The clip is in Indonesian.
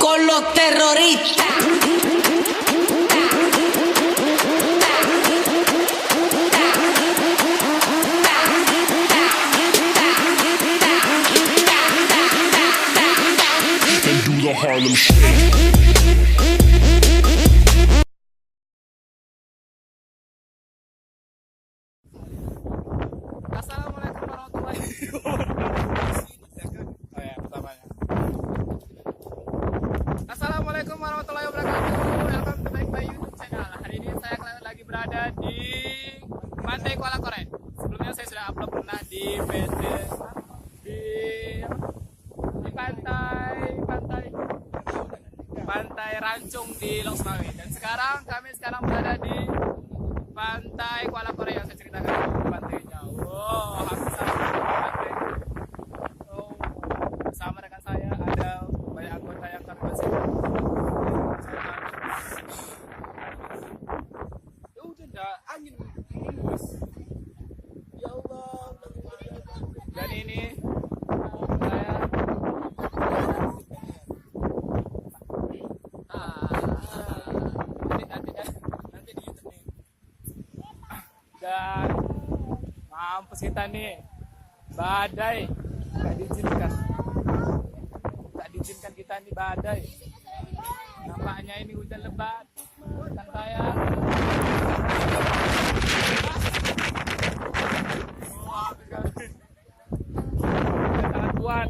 con los terroristas. And do the Harlem Shake. Assalamualaikum warahmatullahi wabarakatuh. Oh ya, pertamanya. Assalamualaikum warahmatullahi wabarakatuh. Welcome to my YouTube channel. Hari ini saya lagi berada di Pantai Kuala Korek. Sebelumnya saya sudah upload pernah di pantai Rancung di Loksmawe. Dan kami sekarang berada di Pantai Kuala Korek yang saya ceritakan di pantainya. Wow, hampir sama pantai. Oh, bersama rekan saya ada banyak anggota yang kami masih. Ya udah dah, angin bos. Ya Allah. Dan ini saya nanti di YouTube nih. Dan mampus kita nih, badai gak diizinkan kita nih badai. Nampaknya ini hujan lebat. Dan saya wah, sangat kuat.